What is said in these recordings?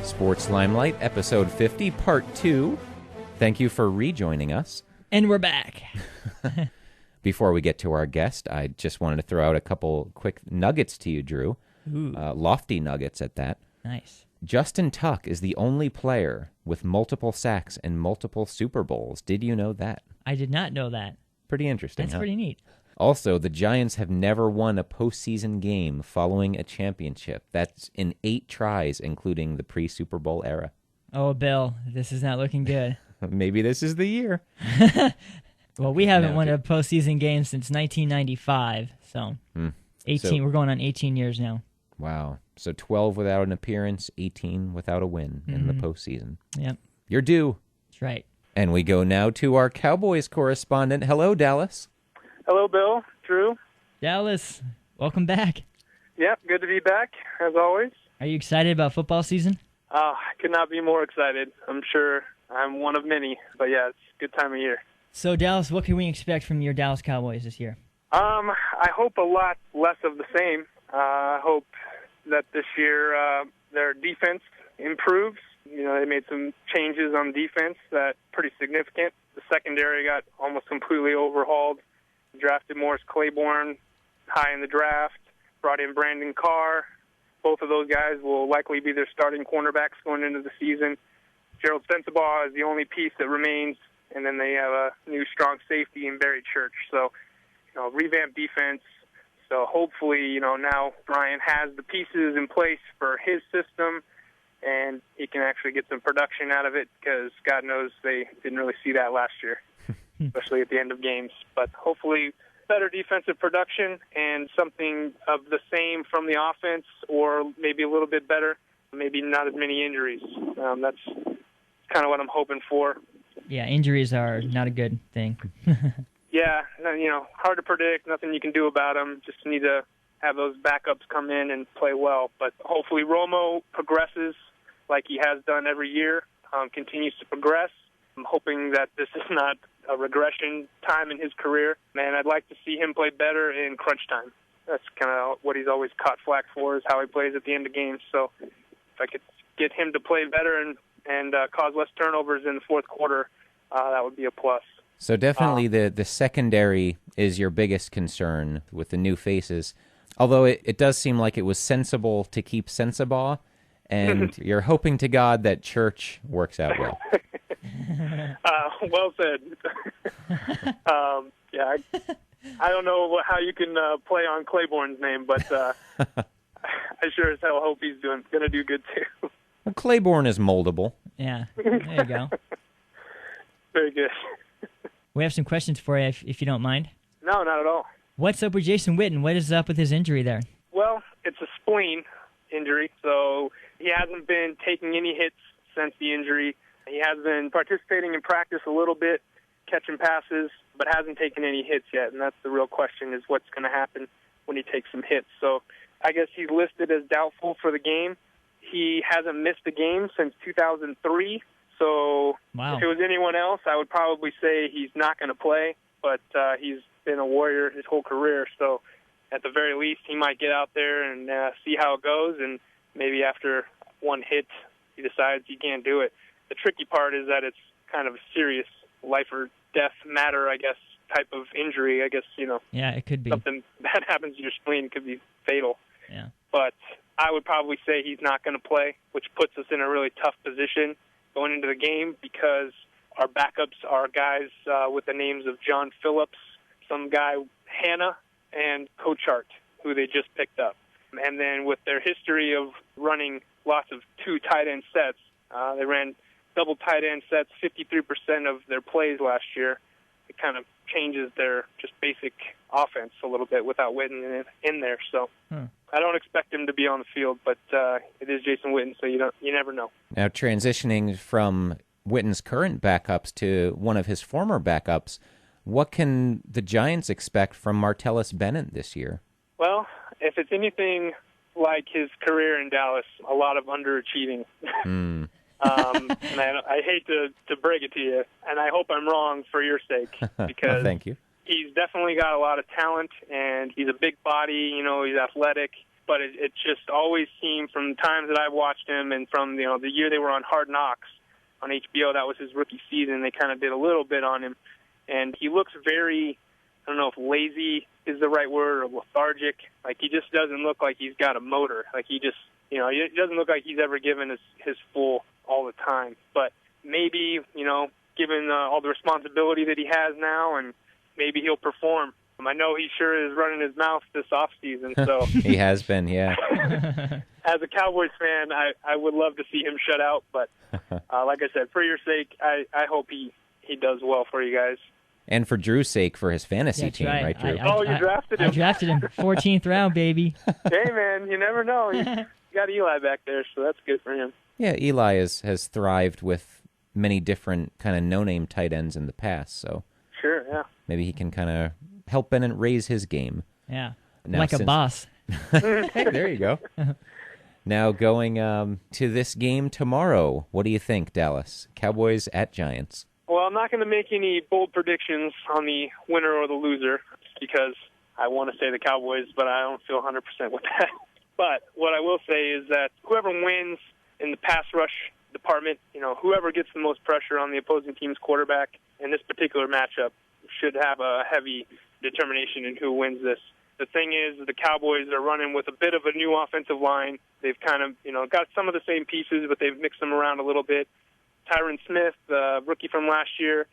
Sports Limelight, episode 50, part 2. Thank you for rejoining us. And we're back. Before we get to our guest, I just wanted to throw out a couple quick nuggets to you, Drew. Lofty nuggets at that. Nice. Justin Tuck is the only player with multiple sacks and multiple Super Bowls. Did you know that? I did not know that. Pretty interesting, That's pretty neat. Also, the Giants have never won a postseason game following a championship. That's in 8 tries, including the pre-Super Bowl era. Oh, Bill, this is not looking good. Maybe this is the year. Well, we haven't won a postseason game since 1995, so 18. We're going on 18 years now. Wow. So 12 without an appearance, 18 without a win in the postseason. Yep. You're due. That's right. And we go now to our Cowboys correspondent. Hello, Dallas. Hello, Bill, Drew. Dallas, welcome back. Yep, good to be back, as always. Are you excited about football season? I could not be more excited. I'm sure I'm one of many, but yeah, it's a good time of year. So, Dallas, what can we expect from your Dallas Cowboys this year? I hope a lot less of the same. I hope that this year their defense improves. You know, they made some changes on defense that pretty significant. The secondary got almost completely overhauled. Drafted Morris Claiborne high in the draft, brought in Brandon Carr. Both of those guys will likely be their starting cornerbacks going into the season. Gerald Sensabaugh is the only piece that remains, and then they have a new strong safety in Barry Church. So, revamped defense. So hopefully, now Brian has the pieces in place for his system, and he can actually get some production out of it because God knows they didn't really see that last year, especially at the end of games. But hopefully better defensive production and something of the same from the offense, or maybe a little bit better, maybe not as many injuries. That's kind of what I'm hoping for. Yeah, injuries are not a good thing. Yeah, hard to predict, nothing you can do about them. Just need to have those backups come in and play well. But hopefully Romo progresses like he has done every year, continues to progress. I'm hoping that this is not a regression time in his career. Man, I'd like to see him play better in crunch time. That's kind of what he's always caught flack for, is how he plays at the end of games. So if I could get him to play better and cause less turnovers in the fourth quarter, that would be a plus. So definitely the secondary is your biggest concern with the new faces, although it does seem like it was sensible to keep Sensabaugh, and you're hoping to God that Church works out well. Well said. Yeah, I don't know how you can play on Claiborne's name, but I sure as hell hope he's going to do good too. Well, Claiborne is moldable. Yeah, there you go. Very good. We have some questions for you, if you don't mind. No, not at all. What's up with Jason Witten? What is up with his injury there? Well, it's a spleen injury, so he hasn't been taking any hits since the injury. He has been participating in practice a little bit, catching passes, but hasn't taken any hits yet, and that's the real question, is what's going to happen when he takes some hits. So I guess he's listed as doubtful for the game. He hasn't missed a game since 2003. So Wow. If it was anyone else, I would probably say he's not going to play, but he's been a Warrior his whole career. So at the very least, he might get out there and see how it goes, and maybe after one hit, he decides he can't do it. The tricky part is that it's kind of a serious life or death matter, I guess, type of injury. I guess, Yeah, it could be. something bad happens to your spleen could be fatal. Yeah. But I would probably say he's not going to play, which puts us in a really tough position going into the game, because our backups are guys with the names of John Phillips, some guy, Hannah, and Coachart, who they just picked up. And then with their history of running lots of 2 tight end sets, they ran double tight end sets 53% of their plays last year. It kind of changes their just basic offense a little bit without Witten in there. So I don't expect him to be on the field, but it is Jason Witten, so you never know. Now, transitioning from Witten's current backups to one of his former backups, what can the Giants expect from Martellus Bennett this year? Well, if it's anything like his career in Dallas, a lot of underachieving. And I hate to break it to you, and I hope I'm wrong for your sake, because Thank you. He's definitely got a lot of talent, and he's a big body. He's athletic. but it just always seemed from the times that I've watched him and from the year they were on Hard Knocks on HBO, that was his rookie season, they kind of did a little bit on him. And he looks very, I don't know if lazy is the right word, or lethargic. Like, he just doesn't look like he's got a motor. Like, he just, he doesn't look like he's ever given his full all the time. But maybe, given all the responsibility that he has now, and maybe he'll perform. I know he sure is running his mouth this offseason. So he has been, yeah. As a Cowboys fan, I would love to see him shut out. But like I said, for your sake, I hope he does well for you guys. And for Drew's sake, for his fantasy team, right, Drew? You drafted him. I drafted him 14th round, baby. Hey, man, you never know. You got Eli back there, so that's good for him. Yeah, Eli has thrived with many different kind of no-name tight ends in the past, so sure, yeah. Maybe he can kind of help Bennett raise his game. Yeah, now, like a boss. Hey, there you go. Now going to this game tomorrow, what do you think, Dallas? Cowboys at Giants. Well, I'm not going to make any bold predictions on the winner or the loser because I want to say the Cowboys, but I don't feel 100% with that. But what I will say is that whoever wins in the pass rush department, whoever gets the most pressure on the opposing team's quarterback in this particular matchup should have a heavy determination in who wins this. The thing is, the Cowboys are running with a bit of a new offensive line. They've kind of, got some of the same pieces, but they've mixed them around a little bit. Tyron Smith, the rookie from last year,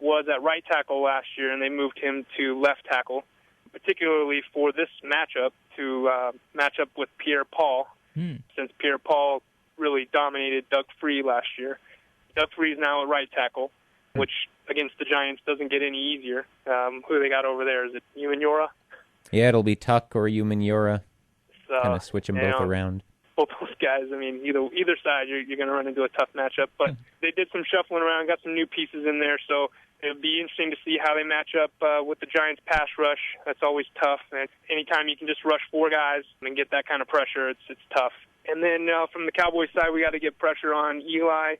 was at right tackle last year, and they moved him to left tackle, particularly for this matchup to match up with Pierre-Paul, since Pierre-Paul really dominated Doug Free last year. Doug Free is now at right tackle, which against the Giants doesn't get any easier. Who they got over there? Is it Umenyiora? Yeah, it'll be Tuck or Umenyiora. So, kind of switch them both around. Both those guys, either side, you're going to run into a tough matchup. But they did some shuffling around, got some new pieces in there, so it'll be interesting to see how they match up with the Giants' pass rush. That's always tough. And anytime you can just rush four guys and get that kind of pressure, it's tough. And then from the Cowboys side, we got to get pressure on Eli.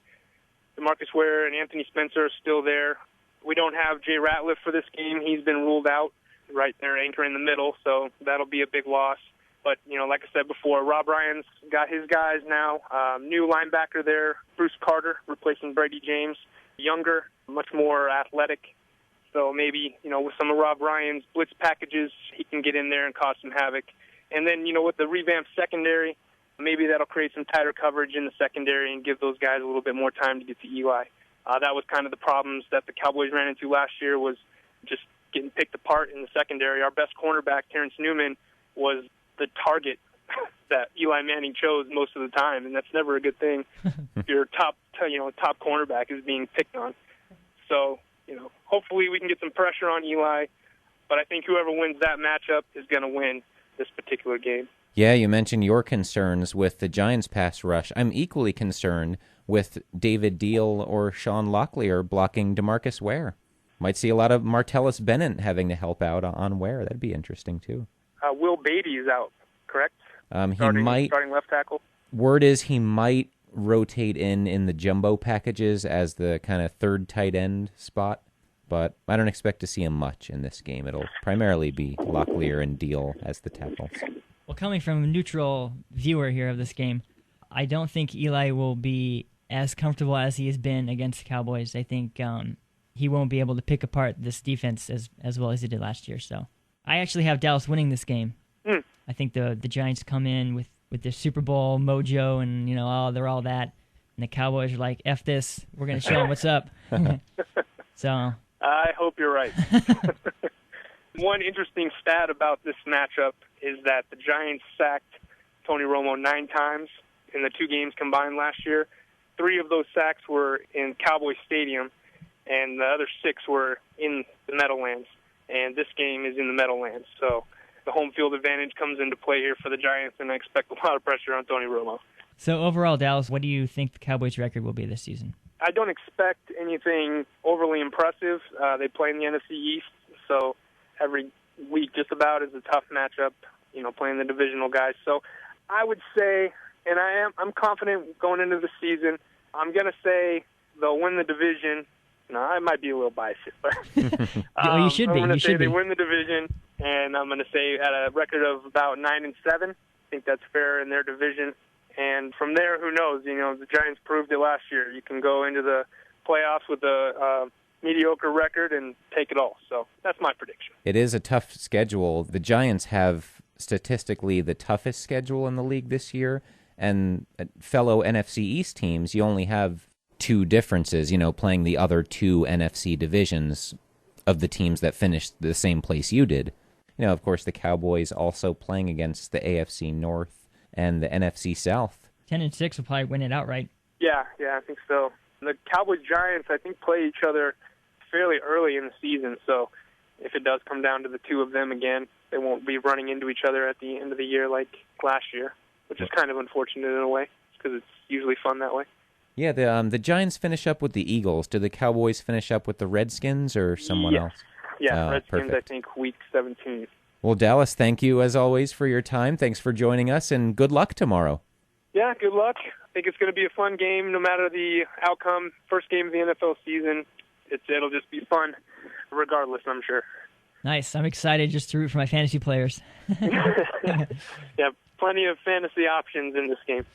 DeMarcus Ware and Anthony Spencer are still there. We don't have Jay Ratliff for this game. He's been ruled out right there, anchor in the middle, so that'll be a big loss. But, like I said before, Rob Ryan's got his guys now. New linebacker there, Bruce Carter, replacing Brady James. Younger, much more athletic. So maybe, with some of Rob Ryan's blitz packages, he can get in there and cause some havoc. And then, with the revamped secondary, maybe that'll create some tighter coverage in the secondary and give those guys a little bit more time to get to Eli. That was kind of the problems that the Cowboys ran into last year, was just getting picked apart in the secondary. Our best cornerback, Terrence Newman, was the target that Eli Manning chose most of the time, and that's never a good thing. Your top cornerback is being picked on. So, hopefully we can get some pressure on Eli, but I think whoever wins that matchup is going to win this particular game. Yeah, you mentioned your concerns with the Giants' pass rush. I'm equally concerned with David Deal or Sean Locklear blocking DeMarcus Ware. Might see a lot of Martellus Bennett having to help out on Ware. That'd be interesting, too. Will Beatty is out, correct? Starting left tackle. Word is he might rotate in the jumbo packages as the kind of third tight end spot, but I don't expect to see him much in this game. It'll primarily be Locklear and Deal as the tackles. Well, coming from a neutral viewer here of this game, I don't think Eli will be as comfortable as he has been against the Cowboys. I think he won't be able to pick apart this defense as well as he did last year. So I actually have Dallas winning this game. I think the Giants come in with their Super Bowl mojo and, they're all that. And the Cowboys are like, F this, we're going to show them what's up. So I hope you're right. One interesting stat about this matchup is that the Giants sacked Tony Romo 9 times in the 2 games combined last year. 3 of those sacks were in Cowboy Stadium, and the other 6 were in the Meadowlands. And this game is in the Meadowlands. So the home field advantage comes into play here for the Giants, and I expect a lot of pressure on Tony Romo. So overall, Dallas, what do you think the Cowboys' record will be this season? I don't expect anything overly impressive. They play in the NFC East, so every week just about is a tough matchup, playing the divisional guys. So I would say, and I'm confident going into the season, I'm going to say they'll win the division. No, I might be a little biased, but you should be. I'm going to say they win the division, and I'm going to say at a record of about 9-7, think that's fair in their division. And from there, who knows? The Giants proved it last year. You can go into the playoffs with a mediocre record and take it all. So that's my prediction. It is a tough schedule. The Giants have statistically the toughest schedule in the league this year. And fellow NFC East teams, you only have two differences, playing the other two NFC divisions of the teams that finished the same place you did. Of course, the Cowboys also playing against the AFC North and the NFC South. 10-6 will probably win it outright. Yeah, I think so. The Cowboys-Giants, I think, play each other fairly early in the season, so if it does come down to the two of them again, they won't be running into each other at the end of the year like last year, which is kind of unfortunate in a way, because it's usually fun that way. Yeah, the Giants finish up with the Eagles. Do the Cowboys finish up with the Redskins or someone else? Yeah, Redskins, perfect. I think, week 17. Well, Dallas, thank you as always for your time. Thanks for joining us, and good luck tomorrow. Yeah, good luck. I think it's going to be a fun game no matter the outcome. First game of the NFL season. It'll just be fun regardless, I'm sure. Nice. I'm excited just to root for my fantasy players. Yeah, plenty of fantasy options in this game.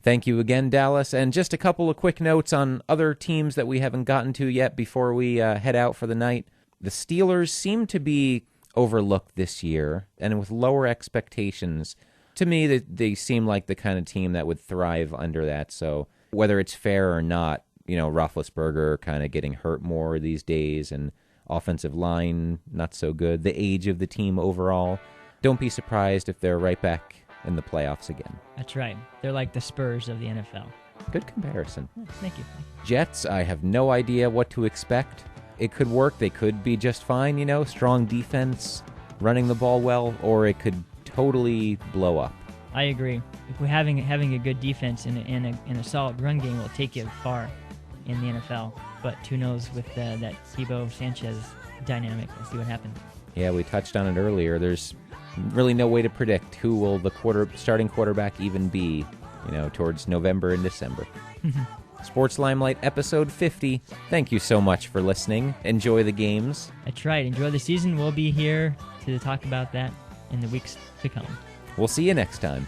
Thank you again, Dallas. And just a couple of quick notes on other teams that we haven't gotten to yet before we head out for the night. The Steelers seem to be overlooked this year, and with lower expectations. To me, they seem like the kind of team that would thrive under that. So whether it's fair or not, Roethlisberger kind of getting hurt more these days, and offensive line not so good. The age of the team overall. Don't be surprised if they're right back in the playoffs again. That's right. They're like the Spurs of the NFL. Good comparison. Thank you. Jets, I have no idea what to expect. It could work. They could be just fine, strong defense, running the ball well, or it could totally blow up. I agree. If we're having a good defense and a solid run game will take you far in the NFL. But who knows with that Debo Sanchez dynamic. We'll see what happens. Yeah, we touched on it earlier. There's really no way to predict who will the starting quarterback even be, towards November and December. Sports Limelight episode 50. Thank you so much for listening. Enjoy the games. That's right. Enjoy the season. We'll be here to talk about that in the weeks to come. We'll see you next time.